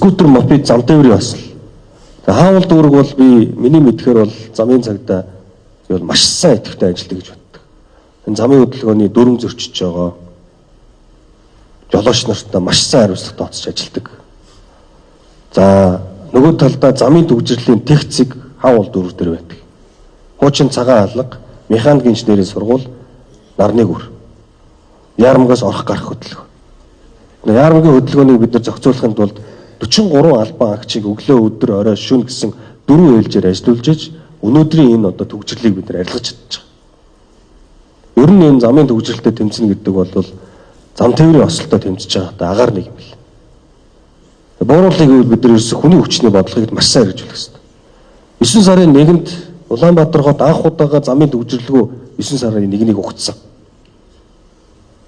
скутер, мопед, зам тээврийн осол. Хаавал дүүрэг бол би миний мэдхээр бол замын цагдаа бол маш сайн идэвхтэй ажилладаг гэж боддог. Энэ замын хөдөлгөөний дүрм зөрчиж байгаа. Жолооч нартаа маш сайн хариуцлага тооцож ажилладаг. За нөгөө талдаа замын төвжирлийн техцэг хаавал дүүрэг дээр байдаг. Хуучин цагаан алга, механик инженерийн сургууль, нарны гүр. Яармгаас орох гарах хөдөлгөөн. Яармгийн хөдөлгөөнийг бид нар зохицуулахын тулд 43 албан агчийг өглөө өдөр орой шөнө гэсэн 4 ээлжээр ажиллуулж иж өнөөдрийн энэ одоо төвжирлийг бид нар арилгаж чадчих. Ер нь энэ замын төвжирлтэй тэмцэнэ гэдэг бол зам тээврийн осолтой тэмцэж байгаатай агаар нэг юм бэл. Бууруулыг бид нар ерөөсө хүний хүчний бодлогыг маш сайн хэрэгжүүлэх хэрэгтэй. 9 сарын 1-нд Улаанбаатар хот анх удаага замын төвжирлгөө 9 сарын 1-нийг ухацсан.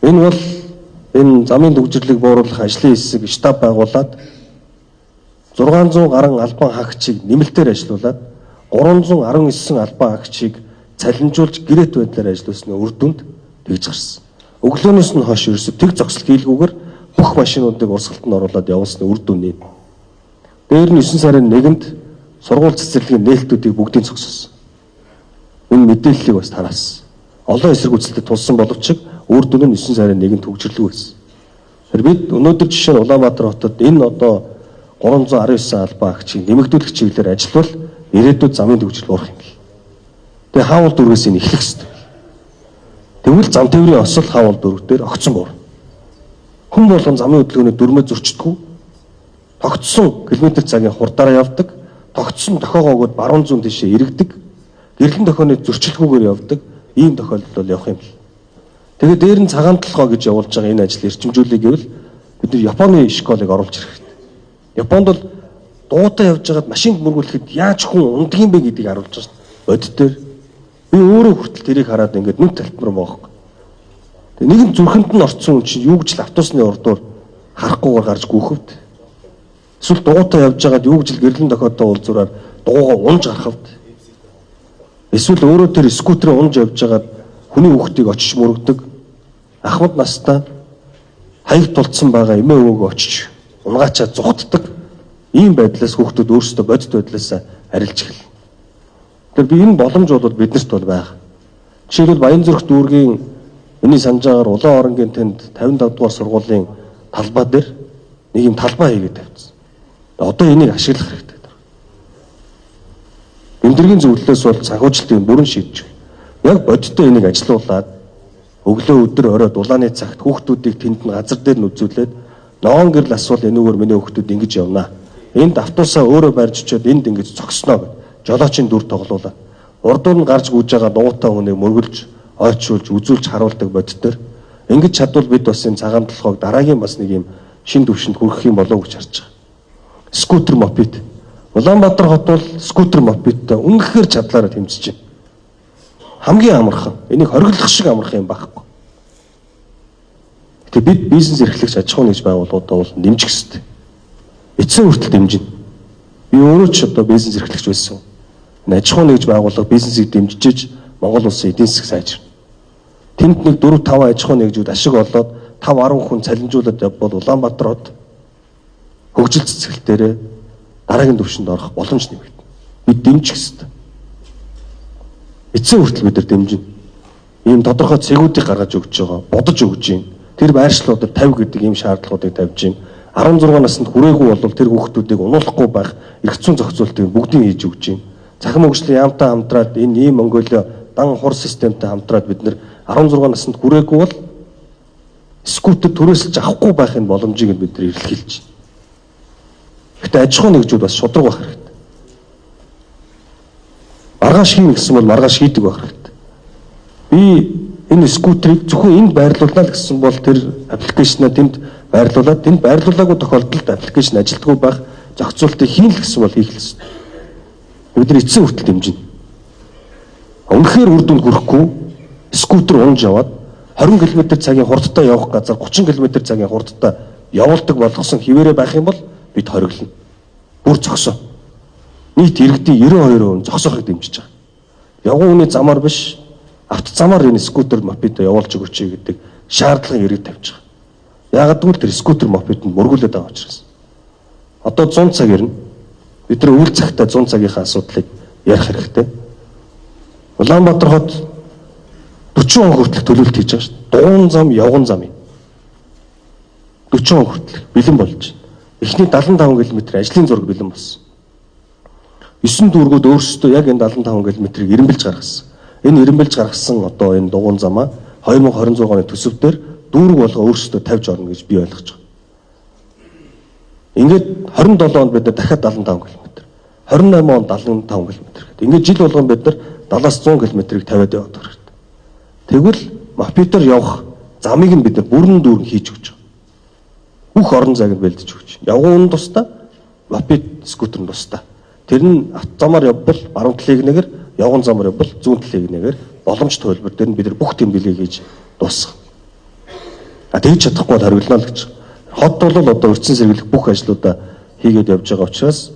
Энэ бол энэ замын төвжирлийг бууруулах ажлын хэсэг штаб байгуулад 600 гаруй албан хаагчийг нэмэлтээр ажилуулад 319 албан хаагчийг цалинжуулж гэрээт байдлаар ажилуулсны үр дүнд тэгж гарсан. Өглөөнөөс нь хойш ерөөсө тэг зогсол хийлгүүгээр бүх машинуудыг урсгалтанд оруулаад явуулсны үр дүн нь. Дээр нь 9 сарын 1-нд сургууль цэцэрлэгийн нээлтүүдийг бүгдийг зогсоосон. Энэ мэдээллийг бас тараасан. Олон эсэргүүцэлтэд тулсан боловч үр дүн нь 9 сарын 1-нд төгжрлөг байсан. Тэгэхээр бид өнөөдөр жишээ нь Улаанбаатар хотод энэ одоо 319 албан хаагчийг нэмэгдүүлэх чиглэлээр ажиллавал ирээдүйд замын төвжил урах юм бэл. Тэгээ хаавал дүүргээс энэ эхлэх ёстой. Тэгвэл зам тээврийн осол хаавал дүүрэг дээр огцон буур. Хүн болгон замын хөдөлгөөний дүрмээ зөрчдөг. Тогтсон км цагийн хурдаараа явдаг. Тогтсон дохоогоогод баруун зүүн тишээ эргэдэг. Гэрлэн дохооны зөрчилгүүгээр явдаг. Ийм тохиолдол бол явах юм бэл. Тэгээ дээр нь цагаан толгой гэж явуулж байгаа энэ ажил эрчимжүүлэх гэвэл бид нар Японы школыг оруулж ирэх хэрэгтэй. Японд бол дуутай явж байгаад машинд мөргүүлэхэд яаж хүн унддаг юм бэ гэдгийг харуулж байгаа. Бодит дээр би өөрөө хүртэл тэрийг хараад ингээд нүд талтмар боохгүй. Тэгээ нэгэн зүрхэнд нь орцсон хүн чинь юу гэж л автобусны урдуур харахгүйгээр гарч гүөхвд. Эсвэл дуутай явж байгаад юу гэж л гэрлэн дохиодоо уулзураар дуугаа унж гарахвд. Эсвэл өөрөө тэр скутерээ унж явж байгаад хүний хүүхдийг очиж мөрөгдөг. Ахмад настай хаяг тулцсан байгаа эмээ өвөөгөө очиж унгаачаад зүхтдаг. Ийм байдлаас хүүхдүүд өөрсдөө бодит байдлаас арилж эхэлнэ. Тэгэхээр би энэ боломж бол биднэрт бол байгаа. Жишээлбэл Баянзүрх дүүргийн миний санаж байгаагаар Улаан орангийн тэнд 55 дугаар сургуулийн талбай дээр нэг юм талбай хийгээд тавьчихсан. Одоо энийг ашиглах хэрэгтэй. Эндэргийн зөвлөлөөс бол санхүүжилтийн бүрэн шийдэж байна. Яг бодиттой энийг ажилуулад өглөө өдөр орой дулааны цагт хүүхдүүдийг тэнд нь газар дээр нь үзүүлээд ноон гэрэл асуул энүүгээр миний хүүхдүүд ингэж явнаа. Энд автобусаа өөрөө барьж очиод энд ингэж зогсноо гэд жолоочийн дүр тоглуулаад урдуур нь гарч гүйж байгаа дуутай хүнийг мөргөлж ойчуулж үзүүлж харуулдаг бодитоор ингэж чадвал бид бас энэ цагаан толгойг дараагийн бас нэг юм шин төвшөнд хүргэх юм болов уу гэж харж байгаа. Скутер, мопед. Улаанбаатар хот бол скутер, мопедтэй үнэхээр чадлаараа тэмцэж байна. Хамгийн амархан, энийг хориглох шиг амархан юм байхгүй. Гэтэ бид бизнес эрхлэгч аж ахуйн нэгж байгууллагуудаа бол дэмжих хэрэгтэй. Эцсийн хүртэл дэмжинэ. Би өөрөө ч одоо бизнес эрхлэгч байсан. Энэ аж ахуйн нэгж байгууллага бизнесийг дэмжиж Монгол улсын эдийн засаг сайжирна. Тэнд нэг 4-5 аж ахуйн нэгжүүд ашиг олоод 5-10 хүн цалинжуулаад явбал Улаанбаатар хот хөгжил цэцгэлтээрээ дараагийн түвшинд орох боломж нэмэгдэнэ. Бид дэмжих хэрэгтэй. Эцсийн хүртэл бид нар дэмжинэ. Ийм тодорхой цэгүүдийг гаргаж өгч байгаа, бодож өгж байна. Тэр байршлуудад 50 гэдэг ийм шаардлагуудыг тавьж байна. 16 наснд хүрээгүй бол тэр хүүхдүүдийг унуулахгүй байх эрх зүйн зохицуултыг бүгдийг хийж өгч байна. Цахим хөгжлийн яамтай хамтраад энэ ийм Монголио дан хур системтэй хамтраад бид нар 16 наснд хүрээгүй бол скутер төрөөсөлж авахгүй байхын боломжийг бид нар эрэлхийлж байна. Гэхдээ аж ахуйн нэгжүүд бас шудраг байх хэрэгтэй. Маргааш хийн гэсэн бол маргааш хийдэг байх хэрэгтэй. Би энэ скутерийг зөвхөн энд байрлуулнаа л гэсэн бол тэр аппликейшнаа тэнд байрлуулад тэнд байрлуулаагүй тохиолдолд аппликейшн ажилтгүй байх зохицуултыг хийн л гэсэн бол хийх л ёстой. Бид нар эцсийн хүртэл дэмжинэ. Үнэхээр үр дүнд хүрэхгүй скутер унж яваад 20 км цагийн хурдтай явах газар 30 км цагийн хурдтай явуулдаг болгосон хിവэрэ байх юм бол бид хориглоно. Бүр зогсоо. Нийт иргэдийн 92% зогсоохыг дэмжиж байгаа. Явган хүний замаар биш, автозамаар энэ скутер, мопедо явуулж өгөөч гэдэг шаардлагын иргэд тавьж байгаа. Яагаад гэвэл тэр скутер, мопедонд мөргүүлээд байгаа учраас. Одоо 100 цаг ирнэ. Бид нар үйл цагтаа 100 цагийнхаа асуудлыг ярих хэрэгтэй. Улаанбаатар хот 40 он хүртэл төлөвлөлт хийж байгаа шүү дээ. Дугуйн зам, явган зам юм. 40 он хүртэл бэлэн болж байна. Эхний 75 км ажлын зураг бэлэн болсон. 9 дүүргүүд өөрсдөө яг энэ 75 км-ийг эренбэлж гаргасан. Энэ эренбэлж гаргасан одоо энэ дугуйн замаа 2026 оны төсөвдөр дүүрэг болго өөрсдөө тавьж орно гэж би ойлгож байгаа. Ингээд 27 онд бид нар дахиад 75 км, 28 онд 75 км гэдэг. Ингээд жил болгон бид нар 70-аас 100 км-ийг тавиад яваад байгаа хэрэгтэй. Тэгвэл Мапитер явах замыг нь бид нар бүрэн дүүрэн хийж өгч байгаа. Бүх орон зайг нь бэлдэж өгч. Явган нь тусдаа, Мапит скутер нь тусдаа. Тэр нь автозамаар явбал баруун талыг нэгээр, явган замаар явбал зүүн талыг нэгээр боломж төлбөр дээр нь бид нар бүх тэмдэглэгийг хийж дуусгав. Тэгж чадахгүй бол хориглоно л гэж. Хот бол одоо өрцөн сэргийлэх бүх ажлуудаа хийгээд явж байгаа учраас